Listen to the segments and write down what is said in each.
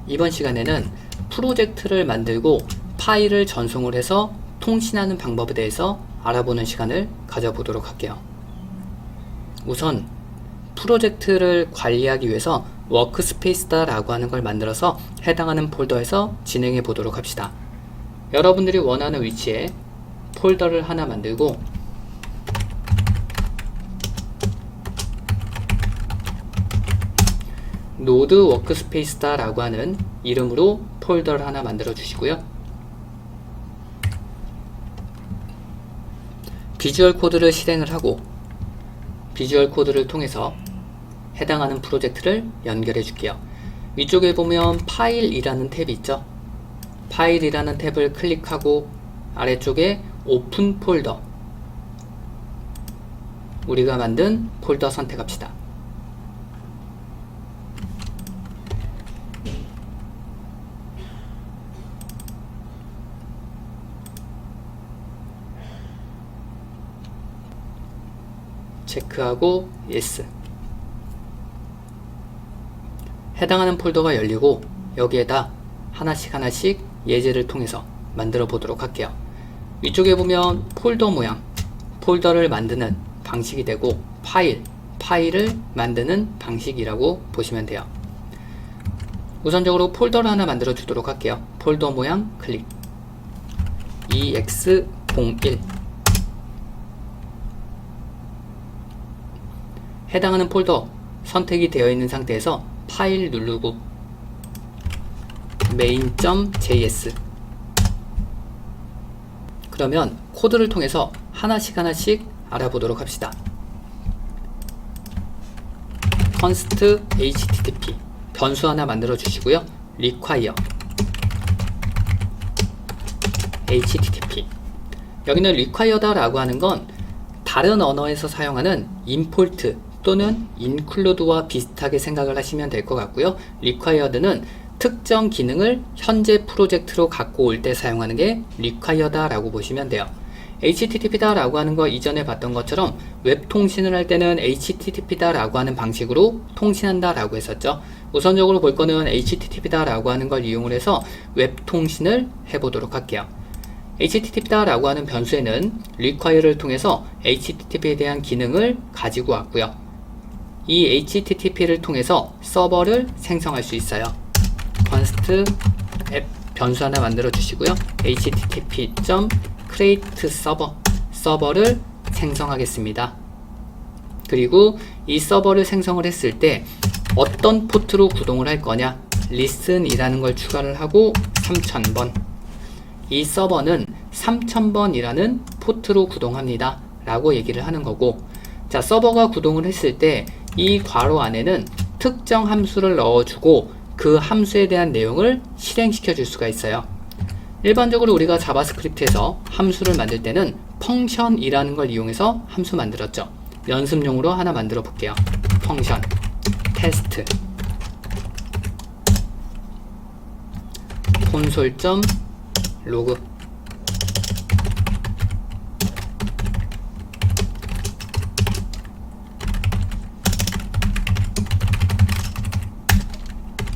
이번 시간에는 프로젝트를 만들고 파일을 전송을 해서 통신하는 방법에 대해서 알아보는 시간을 가져보도록 할게요. 우선 프로젝트를 관리하기 위해서 워크스페이스다 라고 하는 걸 만들어서 해당하는 폴더에서 진행해 보도록 합시다. 여러분들이 원하는 위치에 폴더를 하나 만들고 노드 워크스페이스다 라고 하는 이름으로 폴더를 하나 만들어 주시고요. 비주얼 코드를 실행을 하고 비주얼 코드를 통해서 해당하는 프로젝트를 연결해 줄게요. 위쪽에 보면 파일이라는 탭이 있죠. 파일이라는 탭을 클릭하고 아래쪽에 오픈 폴더, 우리가 만든 폴더 선택합시다. 체크하고 yes. 해당하는 폴더가 열리고 여기에다 하나씩 예제를 통해서 만들어 보도록 할게요. 위쪽에 보면 폴더 모양, 폴더를 만드는 방식이 되고 파일을 만드는 방식이라고 보시면 돼요. 우선적으로 폴더를 하나 만들어 주도록 할게요. 폴더 모양 클릭 ex01. 해당하는 폴더 선택이 되어 있는 상태에서 파일 누르고 main.js. 그러면 코드를 통해서 하나씩 알아보도록 합시다. const http 변수 하나 만들어 주시고요. require http. 여기는 require다 라고 하는 건 다른 언어에서 사용하는 import 또는 include와 비슷하게 생각을 하시면 될 것 같고요. required는 특정 기능을 현재 프로젝트로 갖고 올 때 사용하는 게 required 라고 보시면 돼요. http다 라고 하는 거 이전에 봤던 것처럼 웹 통신을 할 때는 http다 라고 하는 방식으로 통신한다 라고 했었죠. 우선적으로 볼 거는 http다 라고 하는 걸 이용을 해서 웹 통신을 해보도록 할게요. http다 라고 하는 변수에는 require를 통해서 http에 대한 기능을 가지고 왔고요. 이 http를 통해서 서버를 생성할 수 있어요. const app 변수 하나 만들어 주시고요. http.create server 서버를 생성하겠습니다. 그리고 이 서버를 생성을 했을 때 어떤 포트로 구동을 할 거냐, listen이라는 걸 추가를 하고 3000번. 이 서버는 3000번이라는 포트로 구동합니다 라고 얘기를 하는 거고, 자, 서버가 구동을 했을 때 이 괄호 안에는 특정 함수를 넣어주고 그 함수에 대한 내용을 실행시켜 줄 수가 있어요. 일반적으로 우리가 자바스크립트에서 함수를 만들 때는 펑션이라는 걸 이용해서 함수 만들었죠. 연습용으로 하나 만들어 볼게요. 펑션 테스트 console.log.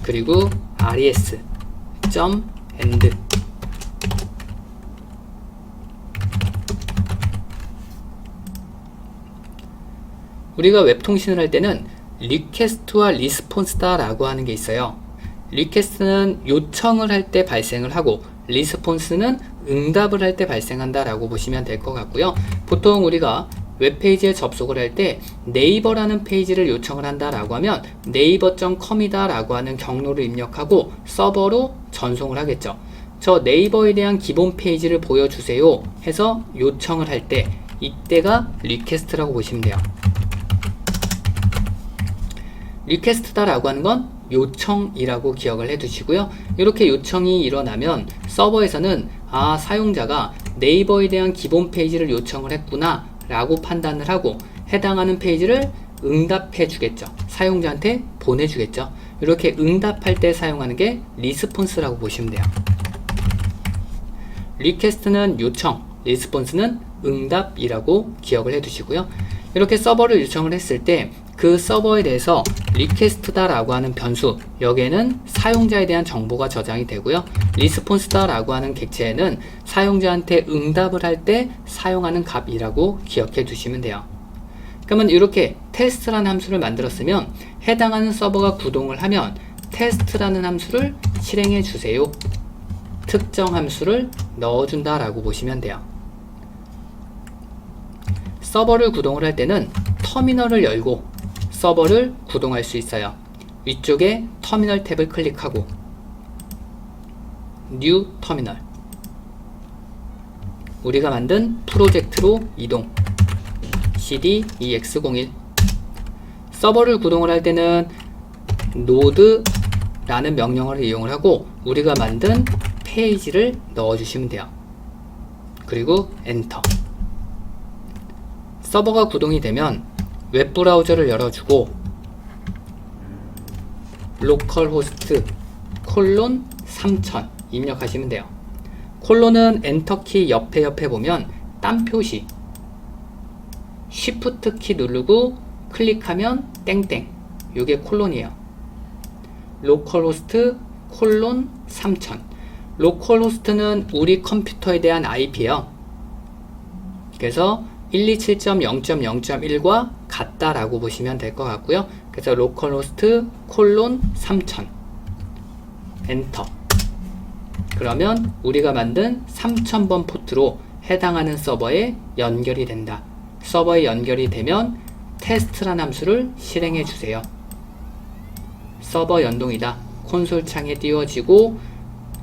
그리고 res.end. 우리가 웹 통신을 할 때는 리퀘스트와 리스폰스다 라고 하는 게 있어요. 리퀘스트는 요청을 할 때 발생을 하고 리스폰스는 응답을 할 때 발생한다 라고 보시면 될 것 같고요. 보통 우리가 웹페이지에 접속을 할 때 네이버라는 페이지를 요청을 한다 라고 하면 네이버.com이다 라고 하는 경로를 입력하고 서버로 전송을 하겠죠. 저 네이버에 대한 기본 페이지를 보여주세요 해서 요청을 할 때 이때가 리퀘스트라고 보시면 돼요. 리퀘스트다 라고 하는 건 요청이라고 기억을 해 두시고요. 이렇게 요청이 일어나면 서버에서는 사용자가 네이버에 대한 기본 페이지를 요청을 했구나 라고 판단을 하고 해당하는 페이지를 응답해 주겠죠. 사용자한테 보내주겠죠. 이렇게 응답할 때 사용하는 게 리스폰스라고 보시면 돼요. 리퀘스트는 요청, 리스폰스는 응답이라고 기억을 해 두시고요. 이렇게 서버를 요청을 했을 때 그 서버에 대해서 리퀘스트다 라고 하는 변수, 여기에는 사용자에 대한 정보가 저장이 되고요. 리스폰스다 라고 하는 객체에는 사용자한테 응답을 할 때 사용하는 값이라고 기억해 두시면 돼요. 그러면 이렇게 테스트라는 함수를 만들었으면 해당하는 서버가 구동을 하면 테스트라는 함수를 실행해 주세요. 특정 함수를 넣어준다 라고 보시면 돼요. 서버를 구동을 할 때는 터미널을 열고 서버를 구동할 수 있어요. 위쪽에 터미널 탭을 클릭하고 뉴 터미널, 우리가 만든 프로젝트로 이동, cd ex01. 서버를 구동을 할 때는 노드라는 명령어를 이용을 하고 우리가 만든 페이지를 넣어주시면 돼요. 그리고 엔터. 서버가 구동이 되면 웹브라우저를 열어주고 localhost 콜론 3000 입력하시면 돼요. 콜론은 엔터키 옆에 보면 딴 표시, 쉬프트 키 누르고 클릭하면 땡땡, 요게 콜론이에요. localhost 콜론 3000. localhost는 우리 컴퓨터에 대한 IP예요. 그래서 127.0.0.1과 같다라고 보시면 될 것 같고요. 그래서 localhost 콜론 3000 엔터. 그러면 우리가 만든 3000번 포트로 해당하는 서버에 연결이 된다. 서버에 연결이 되면 테스트라는 함수를 실행해 주세요. 서버 연동이다. 콘솔 창에 띄워지고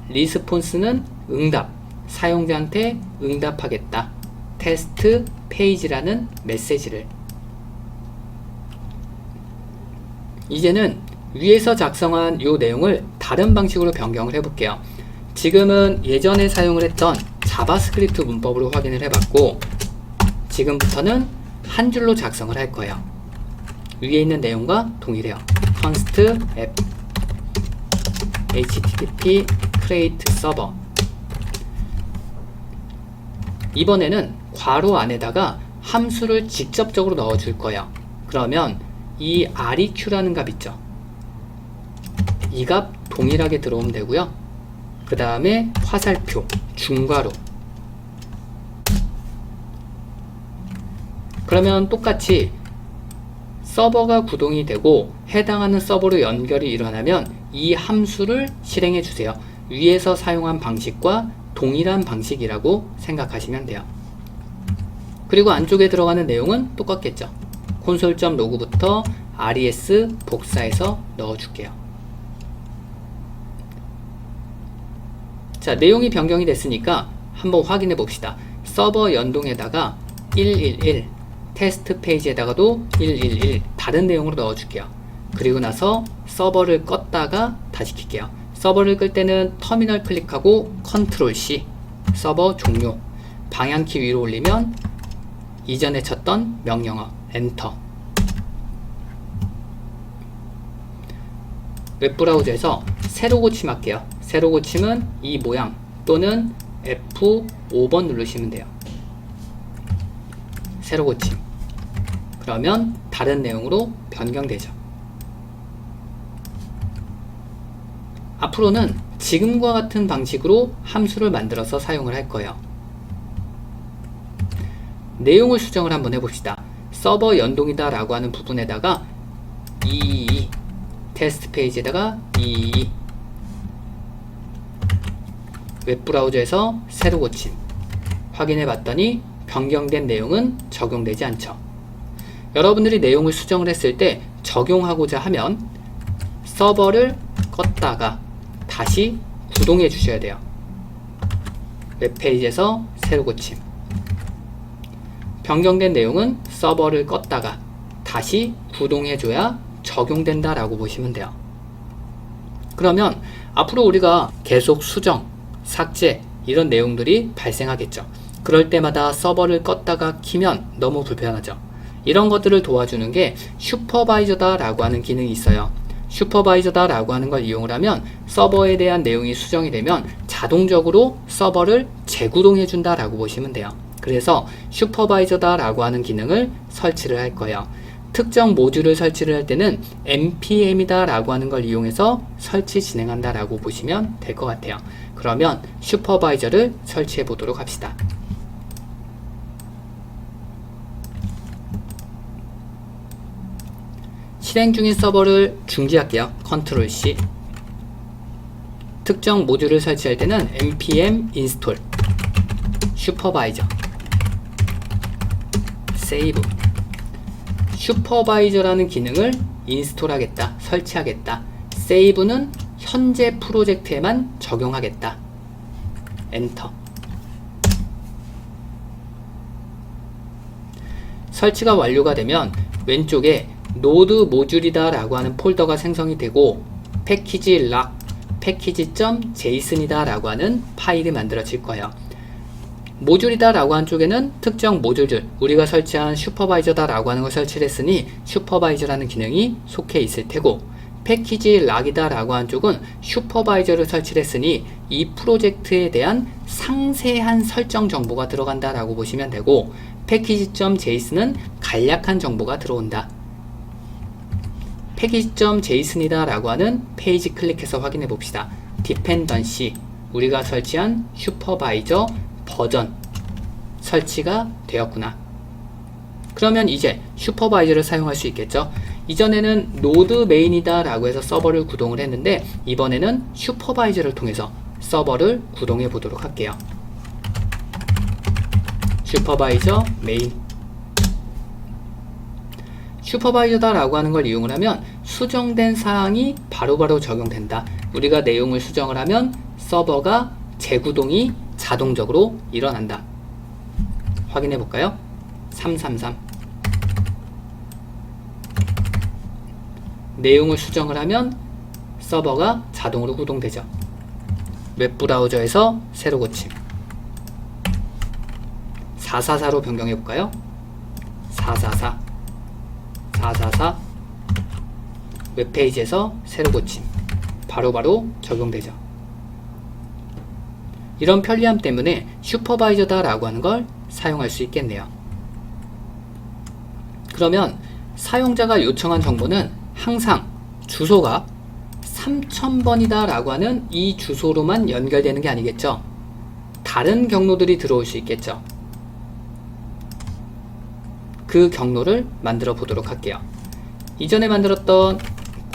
리스폰스는 응답, 사용자한테 응답하겠다. 테스트 페이지라는 메시지를. 이제는 위에서 작성한 이 내용을 다른 방식으로 변경을 해볼게요. 지금은 예전에 사용을 했던 자바스크립트 문법으로 확인을 해봤고 지금부터는 한 줄로 작성을 할 거예요. 위에 있는 내용과 동일해요. const app http create server. 이번에는 괄호 안에다가 함수를 직접적으로 넣어줄 거예요. 그러면 이 req라는 값 있죠. 이 값 동일하게 들어오면 되고요. 그 다음에 화살표 중괄호. 그러면 똑같이 서버가 구동이 되고 해당하는 서버로 연결이 일어나면 이 함수를 실행해 주세요. 위에서 사용한 방식과 동일한 방식이라고 생각하시면 돼요. 그리고 안쪽에 들어가는 내용은 똑같겠죠. console.log부터 res 복사해서 넣어줄게요. 자, 내용이 변경이 됐으니까 한번 확인해 봅시다. 서버 연동에다가 111 테스트 페이지에다가도 111 다른 내용으로 넣어줄게요. 그리고 나서 서버를 껐다가 다시 킬게요. 서버를 끌 때는 터미널 클릭하고 컨트롤 C, 서버 종료. 방향키 위로 올리면 이전에 쳤던 명령어 엔터. 웹브라우저에서 새로 고침할게요. 새로 고침은 이 모양 또는 F5번 누르시면 돼요. 새로 고침. 그러면 다른 내용으로 변경되죠. 앞으로는 지금과 같은 방식으로 함수를 만들어서 사용을 할 거예요. 내용을 수정을 한번 해봅시다. 서버 연동이다 라고 하는 부분에다가 222 테스트 페이지에다가 222 웹브라우저에서 새로 고침 확인해 봤더니 변경된 내용은 적용되지 않죠. 여러분들이 내용을 수정을 했을 때 적용하고자 하면 서버를 껐다가 다시 구동해 주셔야 돼요. 웹페이지에서 새로 고침. 변경된 내용은 서버를 껐다가 다시 구동해 줘야 적용된다 라고 보시면 돼요. 그러면 앞으로 우리가 계속 수정, 삭제 이런 내용들이 발생하겠죠. 그럴 때마다 서버를 껐다가 키면 너무 불편하죠. 이런 것들을 도와주는 게 슈퍼바이저다 라고 하는 기능이 있어요. 슈퍼바이저다 라고 하는 걸 이용을 하면 서버에 대한 내용이 수정이 되면 자동적으로 서버를 재구동해 준다 라고 보시면 돼요. 그래서 슈퍼바이저다 라고 하는 기능을 설치를 할 거예요. 특정 모듈을 설치를 할 때는 npm이다 라고 하는 걸 이용해서 설치 진행한다 라고 보시면 될 것 같아요. 그러면 슈퍼바이저를 설치해 보도록 합시다. 실행 중인 서버를 중지할게요. 컨트롤 C. 특정 모듈을 설치할 때는 npm install 슈퍼바이저 세이브. 슈퍼바이저라는 기능을 인스톨하겠다, 설치하겠다. 세이브는 현재 프로젝트에만 적용하겠다. 엔터. 설치가 완료가 되면 왼쪽에 노드 모듈이다 라고 하는 폴더가 생성이 되고 패키지 락 패키지.json이다 라고 하는 파일이 만들어질 거예요. 모듈이다 라고 한 쪽에는 특정 모듈들, 우리가 설치한 슈퍼바이저다 라고 하는 걸 설치를 했으니 슈퍼바이저라는 기능이 속해 있을 테고, 패키지 락이다 라고 한 쪽은 슈퍼바이저를 설치를 했으니 이 프로젝트에 대한 상세한 설정 정보가 들어간다 라고 보시면 되고, 패키지.json은 간략한 정보가 들어온다. 패키지.json이다 라고 하는 페이지 클릭해서 확인해 봅시다. 디펜던시, 우리가 설치한 슈퍼바이저 버전 설치가 되었구나. 그러면 이제 슈퍼바이저를 사용할 수 있겠죠. 이전에는 노드 메인이다 라고 해서 서버를 구동을 했는데 이번에는 슈퍼바이저를 통해서 서버를 구동해 보도록 할게요. 슈퍼바이저 메인. 슈퍼바이저다 라고 하는 걸 이용을 하면 수정된 사항이 바로바로 적용된다. 우리가 내용을 수정을 하면 서버가 재구동이 자동적으로 일어난다. 확인해 볼까요? 333. 내용을 수정을 하면 서버가 자동으로 구동되죠. 웹브라우저에서 새로 고침. 444로 변경해 볼까요? 444 웹페이지에서 새로 고침. 바로바로 적용되죠. 이런 편리함 때문에 슈퍼바이저다 라고 하는 걸 사용할 수 있겠네요. 그러면 사용자가 요청한 정보는 항상 주소가 3000번이다 라고 하는 이 주소로만 연결되는 게 아니겠죠. 다른 경로들이 들어올 수 있겠죠. 그 경로를 만들어 보도록 할게요. 이전에 만들었던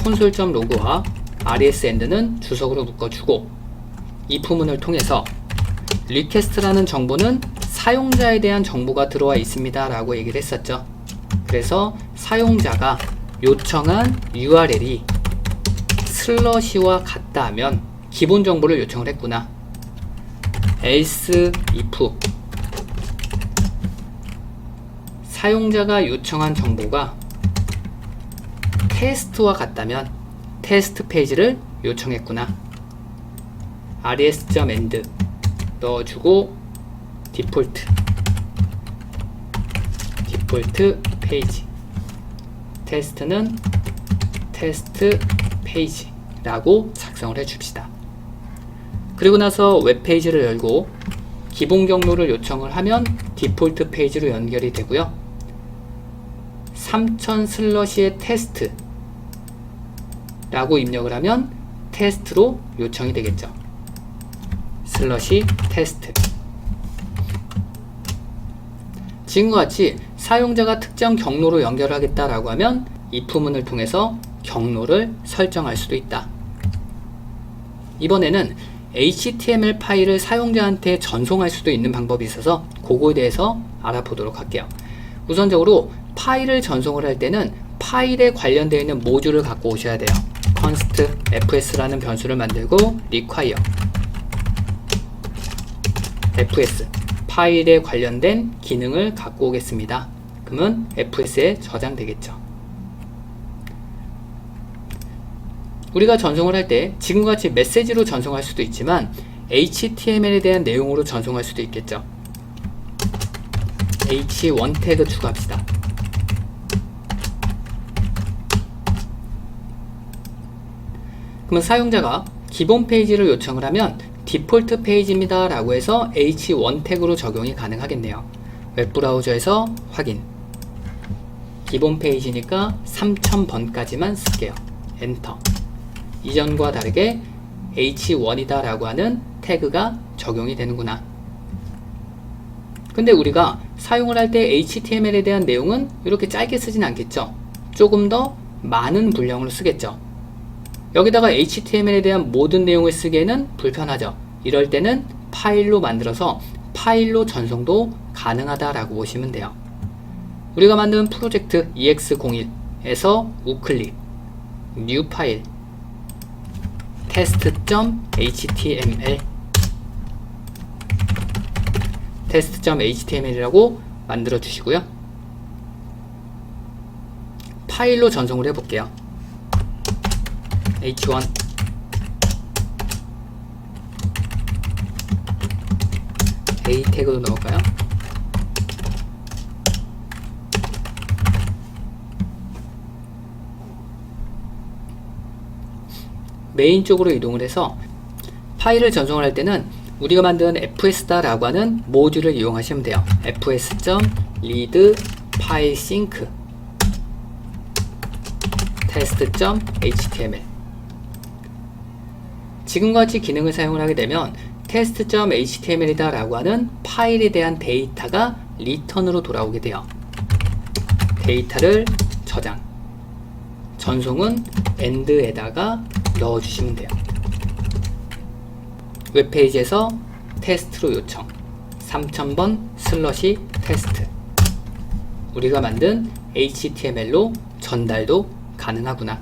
console.log와 resend는 주석으로 묶어주고 if문을 통해서 request라는 정보는 사용자에 대한 정보가 들어와 있습니다 라고 얘기를 했었죠. 그래서 사용자가 요청한 URL이 슬러시와 같다 하면 기본 정보를 요청을 했구나. else if 사용자가 요청한 정보가 테스트와 같다면 테스트 페이지를 요청했구나. res.end 넣어주고 디폴트 페이지, 테스트는 테스트 페이지라고 작성을 해줍시다. 그리고 나서 웹페이지를 열고 기본 경로를 요청을 하면 디폴트 페이지로 연결이 되고요. 3000 슬러시의 테스트 라고 입력을 하면 테스트로 요청이 되겠죠. 슬러시 테스트. 지금과 같이 사용자가 특정 경로로 연결하겠다 라고 하면 if문을 통해서 경로를 설정할 수도 있다. 이번에는 HTML 파일을 사용자한테 전송할 수도 있는 방법이 있어서 그거에 대해서 알아보도록 할게요. 우선적으로 파일을 전송을 할 때는 파일에 관련되어 있는 모듈을 갖고 오셔야 돼요. const fs라는 변수를 만들고 require fs 파일에 관련된 기능을 갖고 오겠습니다. 그러면 fs에 저장되겠죠. 우리가 전송을 할 때 지금과 같이 메시지로 전송할 수도 있지만 HTML에 대한 내용으로 전송할 수도 있겠죠. h1 태그 추가합시다. 그러면 사용자가 기본 페이지를 요청을 하면 디폴트 페이지입니다 라고 해서 h1 태그로 적용이 가능하겠네요. 웹브라우저에서 확인. 기본 페이지니까 3000번까지만 쓸게요. 엔터. 이전과 다르게 H1이다 라고 하는 태그가 적용이 되는구나. 근데 우리가 사용을 할 때 HTML에 대한 내용은 이렇게 짧게 쓰진 않겠죠. 조금 더 많은 분량으로 쓰겠죠. 여기다가 HTML에 대한 모든 내용을 쓰기에는 불편하죠. 이럴 때는 파일로 만들어서 파일로 전송도 가능하다라고 보시면 돼요. 우리가 만든 프로젝트 EX01에서 우클릭, 뉴 파일, test.html test.html이라고 만들어 주시고요. 파일로 전송을 해볼게요. h1 a 태그도 넣을까요? 메인 쪽으로 이동을 해서 파일을 전송을 할 때는 우리가 만든 fs다라고 하는 모듈을 이용하시면 돼요. fs.read file sync test.html. 지금과 같이 기능을 사용을 하게 되면 test.html이다 라고 하는 파일에 대한 데이터가 리턴으로 돌아오게 돼요. 데이터를 저장, 전송은 end에다가 넣어주시면 돼요. 웹페이지에서 테스트로 요청 3000번 슬러시 테스트. 우리가 만든 HTML로 전달도 가능하구나.